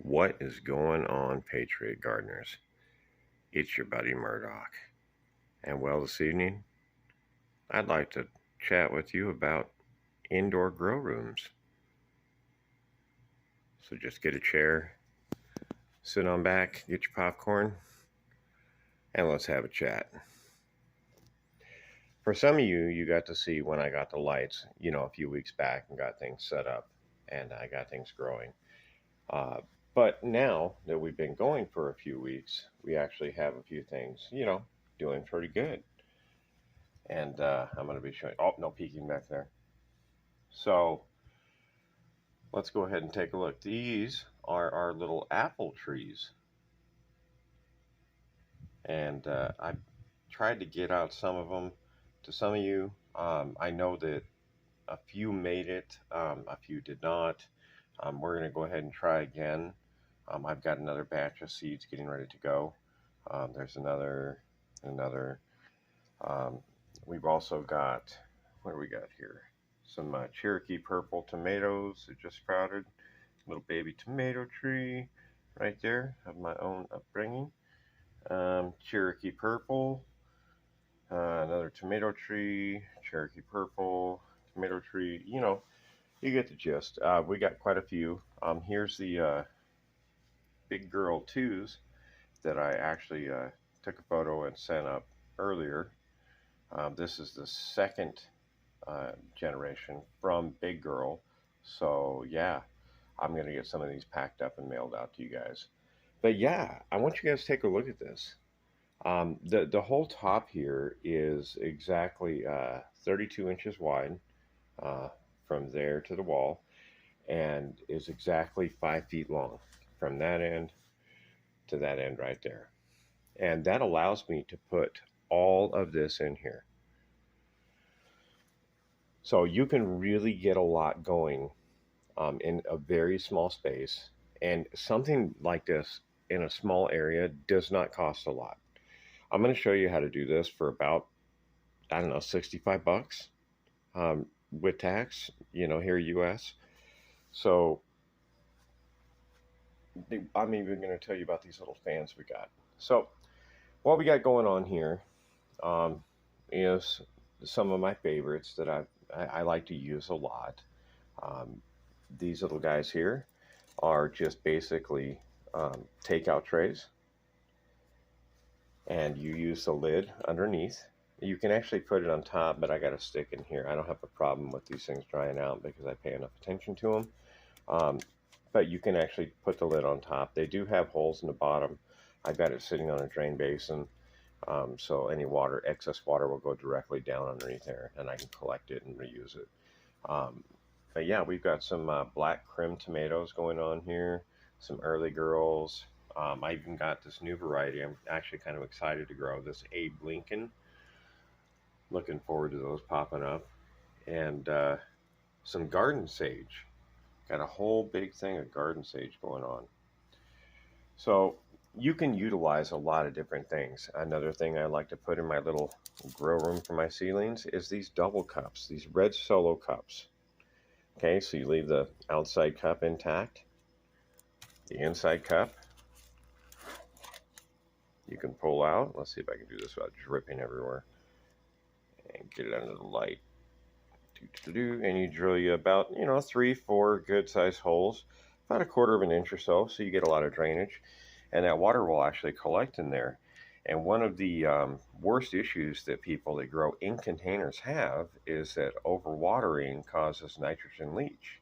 What is going on, Patriot Gardeners? It's your buddy Murdoch. And well, this evening, I'd like to chat with you about indoor grow rooms. So just get a chair, sit on back, get your popcorn, and let's have a chat. For some of you, you got to see when I got the lights, a few weeks back and got things set up and I got things growing. But now that we've been going for a few weeks, we actually have a few things, doing pretty good. And I'm going to be showing, oh, no peeking back there. So let's go ahead and take a look. These are our little apple trees. And I tried to get out some of them to some of you. I know that a few made it, a few did not. We're going to go ahead and try again. I've got another batch of seeds getting ready to go. There's another. We've also got, what do we got here? Some Cherokee purple tomatoes that just sprouted. Little baby tomato tree right there of my own upbringing. Cherokee purple. Another tomato tree. Cherokee purple. Tomato tree. You get the gist. We got quite a few. Here's the big girl twos that I actually took a photo and sent up earlier. This is the second generation from Big Girl. So yeah, I'm going to get some of these packed up and mailed out to you guys. But yeah, I want you guys to take a look at this. The whole top here is exactly 32 inches wide from there to the wall, and is exactly 5 feet long from that end to that end right there. And that allows me to put all of this in here. So you can really get a lot going in a very small space. And something like this in a small area does not cost a lot. I'm going to show you how to do this for about, I don't know, 65 bucks with tax, here US. So I'm even going to tell you about these little fans we got. So what we got going on here is some of my favorites that I like to use a lot. These little guys here are just basically takeout trays, and you use the lid underneath. You can actually put it on top, but I got a stick in here. I don't have a problem with these things drying out because I pay enough attention to them. But you can actually put the lid on top. They do have holes in the bottom. I've got it sitting on a drain basin, so any water, excess water, will go directly down underneath there, and I can collect it and reuse it. But yeah, we've got some black crim tomatoes going on here, some early girls. I even got this new variety I'm actually kind of excited to grow, this Abe Lincoln. Looking forward to those popping up. And some garden sage. Got a whole big thing of garden sage going on. So you can utilize a lot of different things. Another thing I like to put in my little grow room for my seedlings is these double cups, these red solo cups. Okay, so you leave the outside cup intact. The inside cup you can pull out. Let's see if I can do this without dripping everywhere. And get it under the light. And you drill you about, 3-4 good sized holes, about 1/4 of an inch or so you get a lot of drainage, and that water will actually collect in there. And one of the worst issues that people that grow in containers have is that overwatering causes nitrogen leach.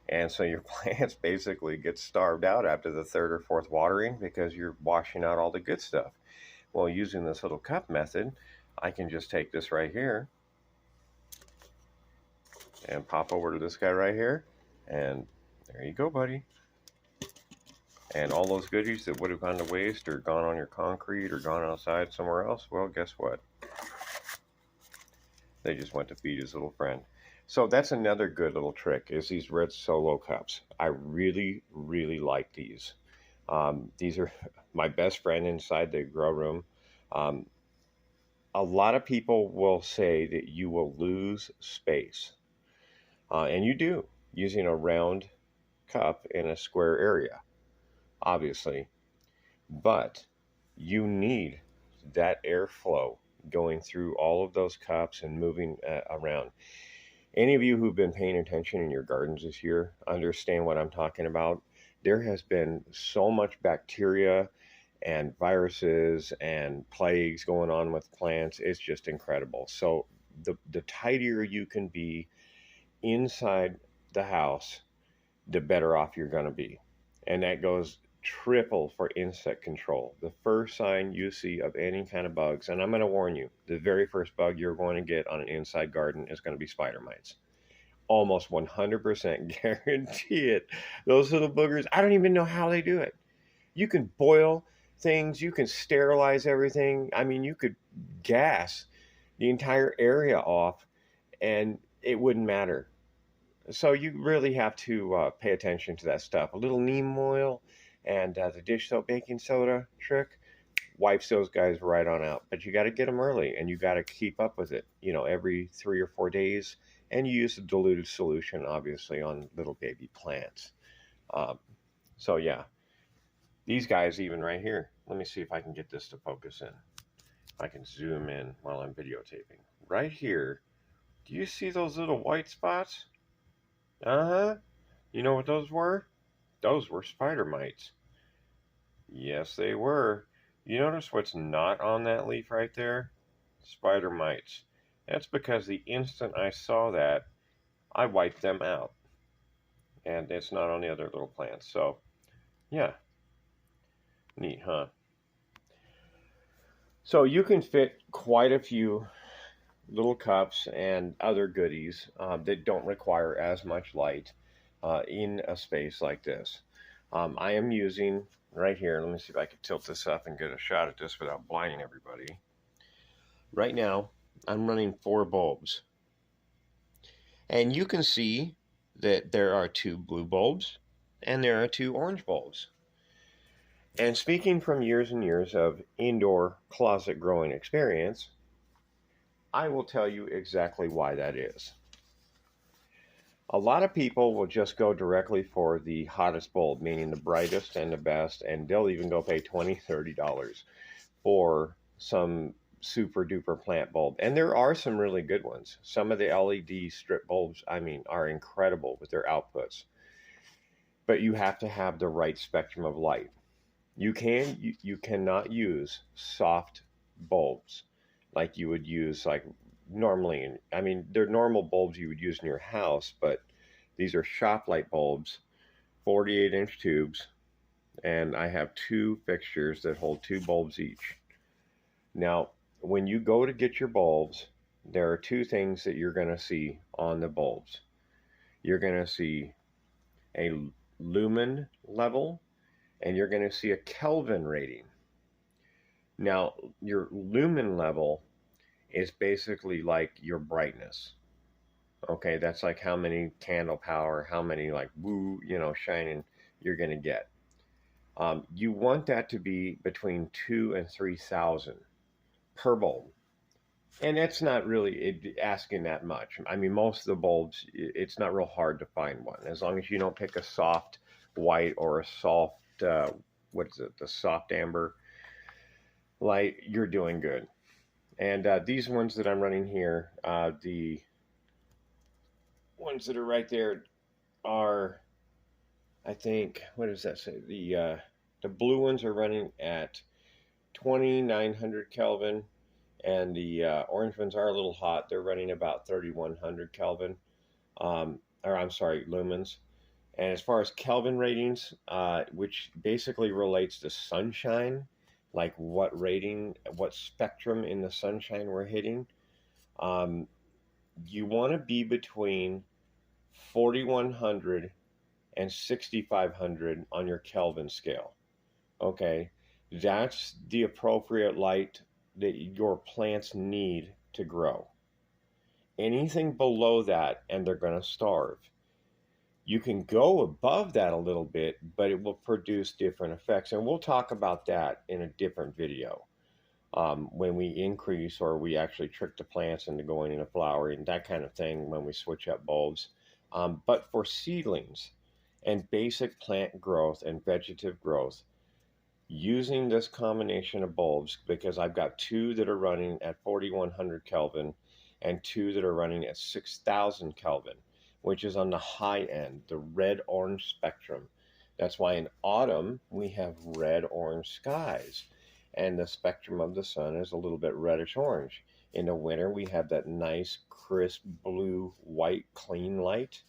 And so your plants basically get starved out after the 3rd or 4th watering because you're washing out all the good stuff. Well, using this little cup method, I can just take this right here and pop over to this guy right here, and there you go, buddy. And all those goodies that would have gone to waste or gone on your concrete or gone outside somewhere else, well, guess what? They just went to feed his little friend. So that's another good little trick, is these red solo cups. I really, really like these. These are my best friend inside the grow room. A lot of people will say that you will lose space. And you do, using a round cup in a square area. obviously, but you need that airflow going through all of those cups and moving around. Any of you who've been paying attention in your gardens this year understand what I'm talking about. There has been so much bacteria and viruses and plagues going on with plants. It's just incredible. So the tidier you can be inside the house, the better off you're going to be. And that goes triple for insect control. The first sign you see of any kind of bugs, and I'm going to warn you, the very first bug you're going to get on an inside garden is going to be spider mites. Almost 100% guarantee it. Those little boogers, I don't even know how they do it. You can boil things, you can sterilize everything. I mean, you could gas the entire area off and it wouldn't matter. So you really have to pay attention to that stuff. A little neem oil and the dish soap baking soda trick wipes those guys right on out. But you got to get them early and you got to keep up with it, every 3 or 4 days. And you use a diluted solution, obviously, on little baby plants. Um, so yeah, these guys even right here. Let me see if I can get this to focus in. I can zoom in while I'm videotaping. Right here, do you see those little white spots? Uh-huh. You know what those were? Those were spider mites. Yes, they were. You notice what's not on that leaf right there? Spider mites. That's because the instant I saw that, I wiped them out. And it's not on the other little plants. So, yeah. Neat, huh? So you can fit quite a few little cups and other goodies that don't require as much light in a space like this. I am using right here, let me see if I can tilt this up and get a shot at this without blinding everybody. Right now, I'm running 4 bulbs. And you can see that there are 2 blue bulbs and there are 2 orange bulbs. And speaking from years and years of indoor closet growing experience, I will tell you exactly why that is. A lot of people will just go directly for the hottest bulb, meaning the brightest and the best, and they'll even go pay $20, $30 for some super duper plant bulb. And there are some really good ones. Some of the LED strip bulbs, are incredible with their outputs. But you have to have the right spectrum of light. You cannot use soft bulbs like you would use like normally. They're normal bulbs you would use in your house, but these are shop light bulbs, 48-inch tubes, and I have 2 fixtures that hold 2 bulbs each. Now, when you go to get your bulbs, there are 2 things that you're going to see on the bulbs. You're going to see a lumen level, and you're going to see a Kelvin rating. Now, your lumen level is basically like your brightness. Okay, that's like how many candle power, how many like woo, shining you're going to get. You want that to be between 2 and 3,000 per bulb. And that's not really asking that much. Most of the bulbs, it's not real hard to find one. As long as you don't pick a soft white or a soft, the soft amber light, you're doing good. And these ones that I'm running here, the ones that are right there are, I think, what does that say? The blue ones are running at 2,900 Kelvin, and the orange ones are a little hot. They're running about 3,100 Kelvin, lumens. And as far as Kelvin ratings, which basically relates to sunshine, like what rating, what spectrum in the sunshine we're hitting, you want to be between 4,100 and 6,500 on your Kelvin scale. Okay, that's the appropriate light that your plants need to grow. Anything below that, and they're going to starve. You can go above that a little bit, but it will produce different effects. And we'll talk about that in a different video. When we increase or we actually trick the plants into going into flowering, that kind of thing when we switch up bulbs. But for seedlings, and basic plant growth and vegetative growth using this combination of bulbs, because I've got two that are running at 4100 Kelvin and two that are running at 6000 Kelvin, which is on the high end, the red-orange spectrum. That's why in autumn we have red-orange skies, and the spectrum of the sun is a little bit reddish-orange. In the winter we have that nice, crisp, blue, white, clean light.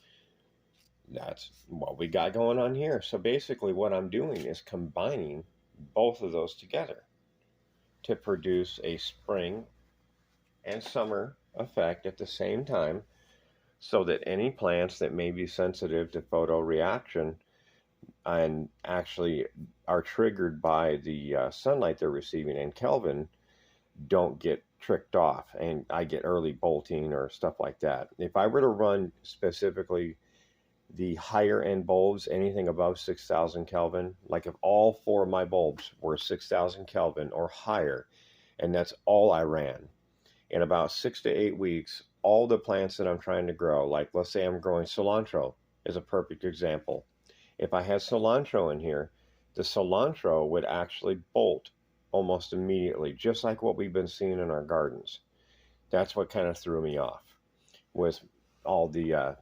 That's what we got going on here. So basically what I'm doing is combining both of those together to produce a spring and summer effect at the same time, so that any plants that may be sensitive to photoreaction and actually are triggered by the sunlight they're receiving in Kelvin don't get tricked off and I get early bolting or stuff like that. If I were to run specifically the higher end bulbs, anything above 6000 Kelvin, like if all four of my bulbs were 6000 Kelvin or higher, and that's all I ran, in about 6 to 8 weeks, all the plants that I'm trying to grow, like let's say I'm growing cilantro, is a perfect example. If I had cilantro in here, the cilantro would actually bolt almost immediately, just like what we've been seeing in our gardens. That's what kind of threw me off, was all the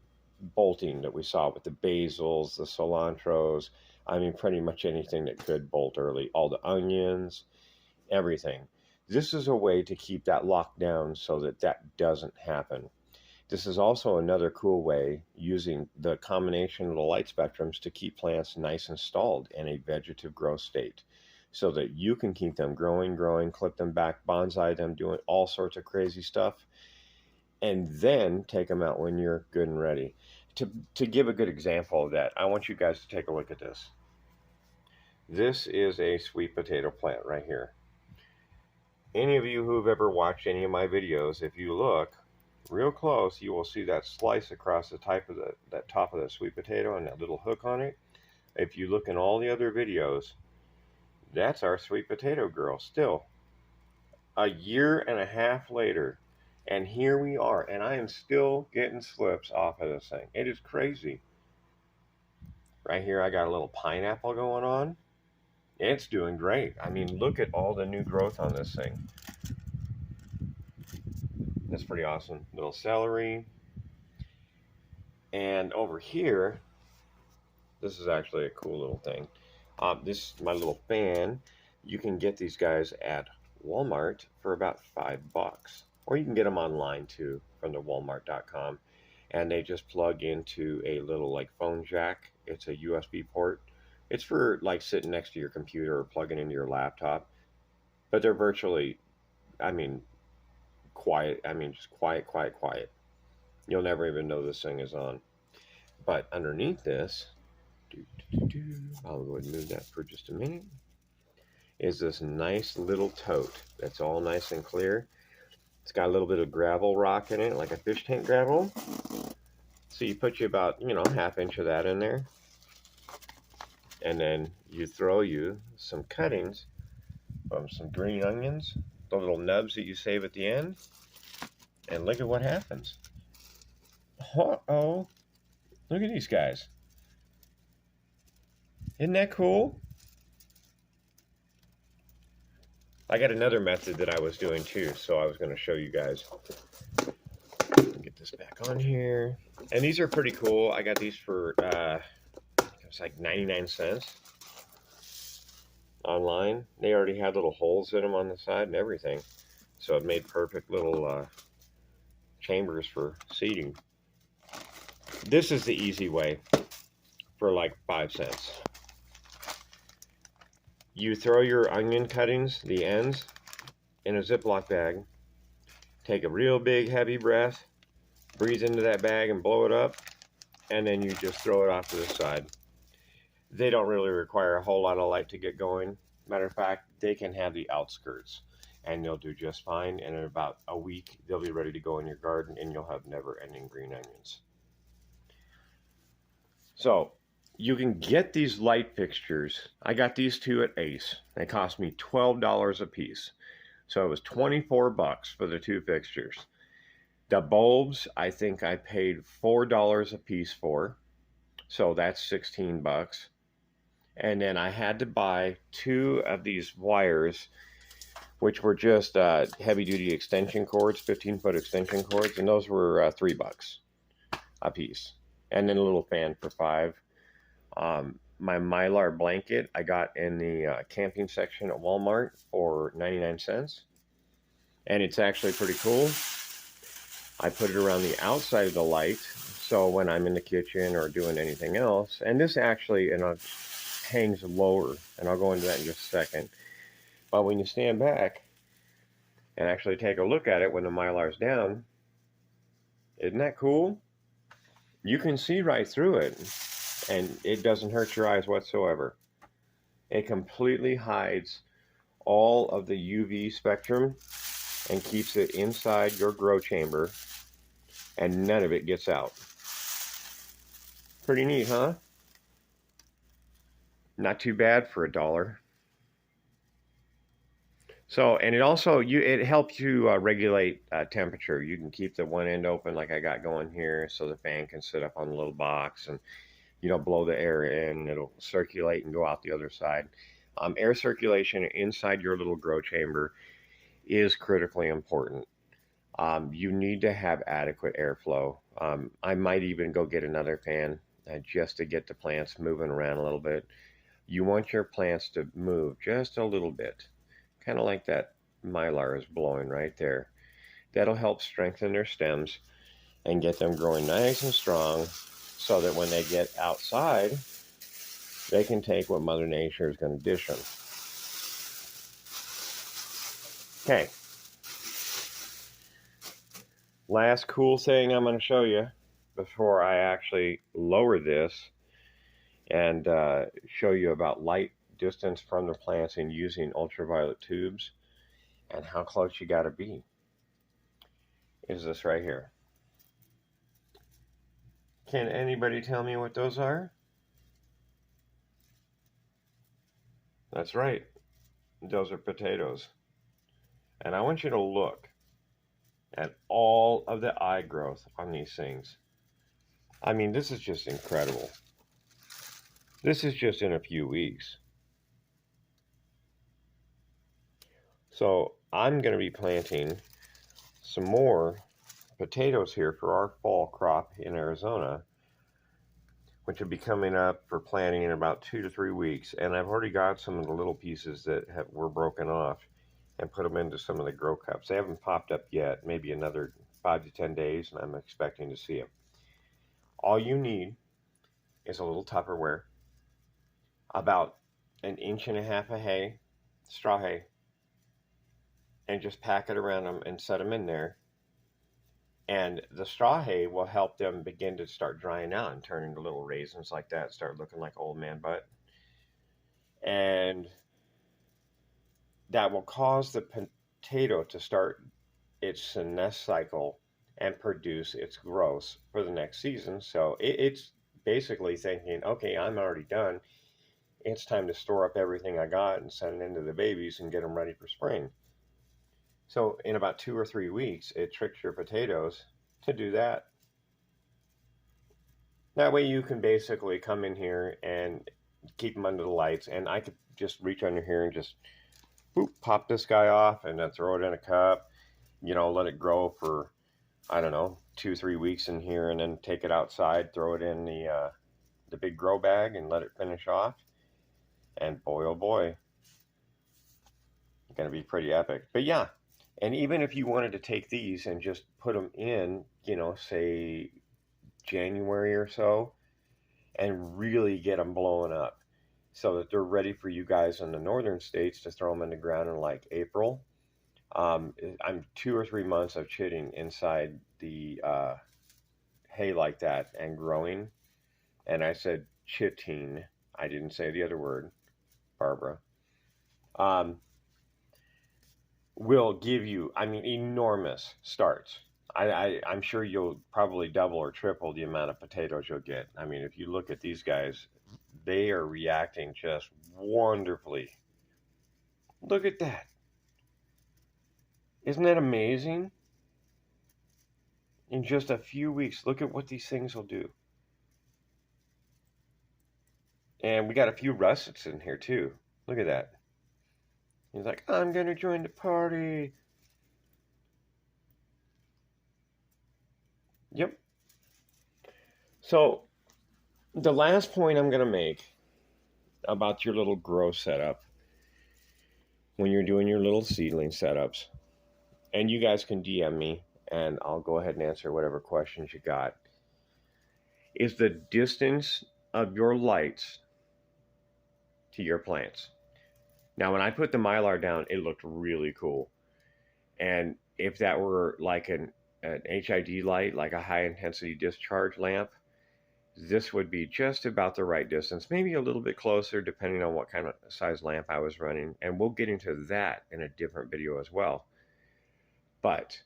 bolting that we saw with the basils, the cilantros. I mean, pretty much anything that could bolt early, all the onions, everything. This is a way to keep that locked down so that that doesn't happen. This is also another cool way, using the combination of the light spectrums, to keep plants nice and stalled in a vegetative growth state, so that you can keep them growing, clip them back, bonsai them, doing all sorts of crazy stuff, and then take them out when you're good and ready. To give a good example of that, I want you guys to take a look at this. This is a sweet potato plant right here. Any of you who've ever watched any of my videos, if you look real close, you will see that slice across the top of the sweet potato and that little hook on it. If you look in all the other videos, that's our sweet potato girl still. A year and a half later, and here we are, and I am still getting slips off of this thing. It is crazy. Right here, I got a little pineapple going on. It's doing great. I mean, look at all the new growth on this thing. That's pretty awesome. Little celery. And over here, this is actually a cool little thing. This is my little fan. You can get these guys at Walmart for about $5. Or you can get them online too from the walmart.com. And they just plug into a little like phone jack. It's a USB port. It's for like sitting next to your computer or plugging into your laptop. But they're virtually, I mean, quiet. I mean, just quiet. You'll never even know this thing is on. But underneath this, I'll go ahead and move that for just a minute, is this nice little tote that's all nice and clear. It's got a little bit of gravel rock in it, like a fish tank gravel. So you put you about, ½ inch of that in there. And then you throw you some cuttings from some green onions, the little nubs that you save at the end. And look at what happens. Uh-oh. Look at these guys. Isn't that cool? I got another method that I was doing too, so I was going to show you guys. Get this back on here. And these are pretty cool. I got these for, it's like 99 cents online. They already had little holes in them on the side and everything. So it made perfect little chambers for seeding. This is the easy way for like 5 cents. You throw your onion cuttings, the ends, in a Ziploc bag. Take a real big heavy breath, breathe into that bag and blow it up, and then you just throw it off to the side. They don't really require a whole lot of light to get going. Matter of fact, they can have the outskirts, and they'll do just fine. And in about a week, they'll be ready to go in your garden, and you'll have never-ending green onions. So you can get these light fixtures. I got these two at Ace. They cost me $12 a piece. So it was $24 for the two fixtures. The bulbs, I think I paid $4 a piece for. So that's 16 bucks. And then I had to buy 2 of these wires, which were just heavy duty extension cords, 15-foot extension cords, and those were $3 a piece. And then a little fan for 5. My Mylar blanket I got in the camping section at Walmart for 99 cents. And it's actually pretty cool. I put it around the outside of the light, so when I'm in the kitchen or doing anything else, and this actually hangs lower, and I'll go into that in just a second. But when you stand back and actually take a look at it when the Mylar's down, isn't that cool? You can see right through it, and it doesn't hurt your eyes whatsoever. It completely hides all of the UV spectrum and keeps it inside your grow chamber, and none of it gets out. Pretty neat, huh? Not too bad for $1. So, and it also it helps you regulate temperature. You can keep the one end open like I got going here, so the fan can sit up on the little box and blow the air in. It'll circulate and go out the other side. Air circulation inside your little grow chamber is critically important. You need to have adequate airflow. I might even go get another fan just to get the plants moving around a little bit. You want your plants to move just a little bit, kind of like that Mylar is blowing right there. That'll help strengthen their stems and get them growing nice and strong so that when they get outside, they can take what Mother Nature is going to dish them. Okay. Last cool thing I'm going to show you before I actually lower this and show you about light distance from the plants and using ultraviolet tubes and how close you got to be is this right here. Can anybody tell me what those are? That's right. Those are potatoes. And I want you to look at all of the eye growth on these things. I mean, this is just incredible. This is just in a few weeks. So I'm going to be planting some more potatoes here for our fall crop in Arizona, which will be coming up for planting in about 2 to 3 weeks. And I've already got some of the little pieces that were broken off and put them into some of the grow cups. They haven't popped up yet, maybe another 5 to 10 days, and I'm expecting to see them. All you need is a little Tupperware, about 1.5 inches of hay, straw hay, and just pack it around them and set them in there. And the straw hay will help them begin to start drying out and turn into little raisins like that, start looking like old man butt. And that will cause the potato to start its senesce cycle and produce its growth for the next season. So it's basically thinking, okay, I'm already done. It's time to store up everything I got and send it into the babies and get them ready for spring. So in about 2 or 3 weeks, it tricks your potatoes to do that. That way you can basically come in here and keep them under the lights, and I could just reach under here and just boop, pop this guy off and then throw it in a cup, let it grow for, I don't know, 2-3 weeks in here, and then take it outside, throw it in the big grow bag and let it finish off. And boy, oh boy, it's going to be pretty epic. But yeah, and even if you wanted to take these and just put them in, say January or so, and really get them blowing up so that they're ready for you guys in the northern states to throw them in the ground in like April. I'm 2 or 3 months of chitting inside the hay like that and growing. And I said chitting. I didn't say the other word, Barbara. Will give you, enormous starts. I'm sure you'll probably double or triple the amount of potatoes you'll get. I mean, if you look at these guys, they are reacting just wonderfully. Look at that. Isn't that amazing? In just a few weeks, look at what these things will do. And we got a few russets in here too. Look at that. He's like, I'm going to join the party. Yep. So the last point I'm going to make about your little grow setup when you're doing your little seedling setups, and you guys can DM me and I'll go ahead and answer whatever questions you got, is the distance of your lights to your plants. Now, when I put the Mylar down, it looked really cool. And if that were like an HID light, like a high intensity discharge lamp, this would be just about the right distance, maybe a little bit closer depending on what kind of size lamp I was running. And we'll get into that in a different video as well. But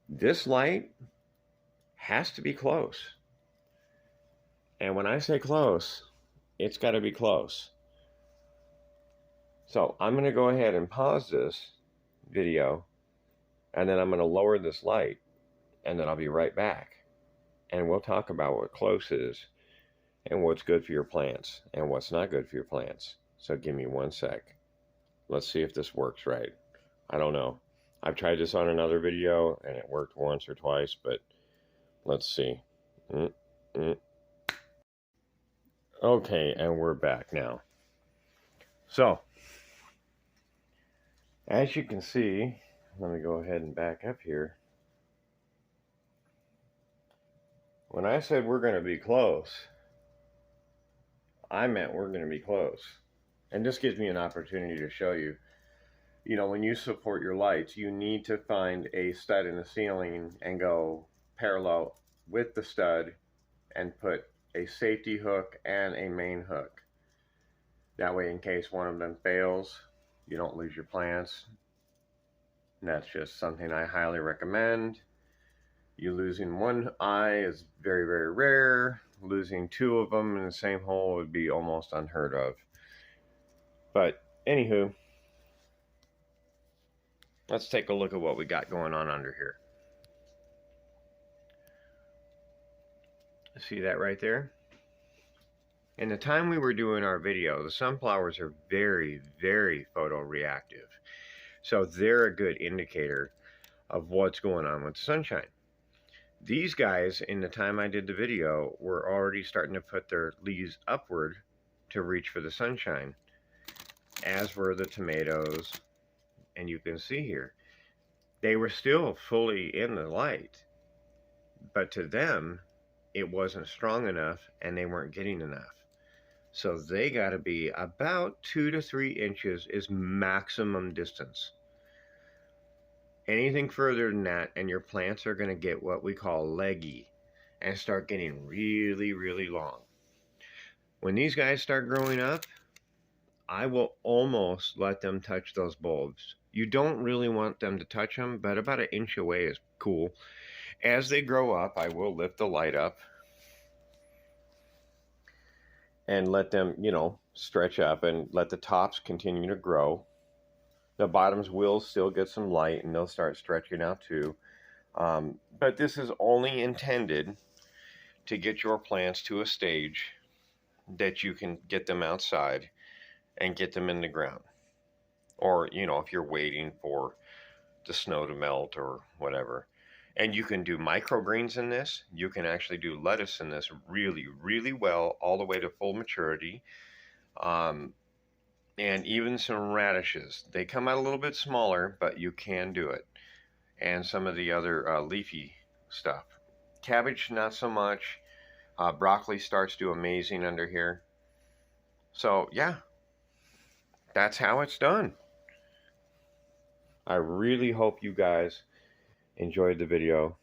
this light has to be close. And when I say close, it's got to be close. So I'm going to go ahead and pause this video, and then I'm going to lower this light, and then I'll be right back. And we'll talk about what close is, and what's good for your plants, and what's not good for your plants. So give me 1 sec. Let's see if this works right. I don't know. I've tried this on another video, and it worked once or twice, but let's see. Okay, and we're back now. So, as you can see, let me go ahead and back up here. When I said we're going to be close, I meant we're going to be close. And this gives me an opportunity to show you, when you support your lights, you need to find a stud in the ceiling and go parallel with the stud and put a safety hook and a main hook. That way, in case one of them fails, you don't lose your plants. And that's just something I highly recommend. You losing one eye is very, very rare. Losing 2 of them in the same hole would be almost unheard of. But anywho, let's take a look at what we got going on under here. See that right there? In the time we were doing our video, the sunflowers are very, very photoreactive. So they're a good indicator of what's going on with the sunshine. These guys, in the time I did the video, were already starting to put their leaves upward to reach for the sunshine, as were the tomatoes. And you can see here, they were still fully in the light, but to them, it wasn't strong enough and they weren't getting enough. So they got to be about 2 to 3 inches is maximum distance. Anything further than that, and your plants are going to get what we call leggy and start getting really, really long. When these guys start growing up, I will almost let them touch those bulbs. You don't really want them to touch them, but about 1 inch away is cool. As they grow up, I will lift the light up and let them, stretch up and let the tops continue to grow. The bottoms will still get some light and they'll start stretching out too. But this is only intended to get your plants to a stage that you can get them outside and get them in the ground. Or, if you're waiting for the snow to melt or whatever. And you can do microgreens in this. You can actually do lettuce in this really, really well all the way to full maturity. And even some radishes. They come out a little bit smaller, but you can do it. And some of the other leafy stuff. Cabbage, not so much. Broccoli starts to do amazing under here. So, yeah, that's how it's done. I really hope you guys enjoyed the video.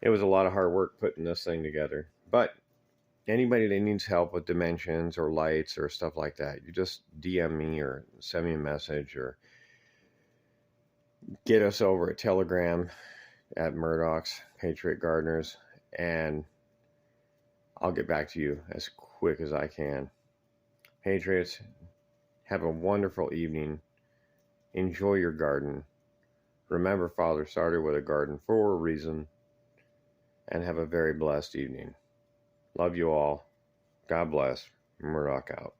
It was a lot of hard work putting this thing together. But anybody that needs help with dimensions or lights or stuff like that, you just DM me or send me a message or get us over at Telegram at Murdoch's Patriot Gardeners, and I'll get back to you as quick as I can. Patriots, have a wonderful evening. Enjoy your garden. Remember, Father started with a garden for a reason, and have a very blessed evening. Love you all. God bless. Murdoch out.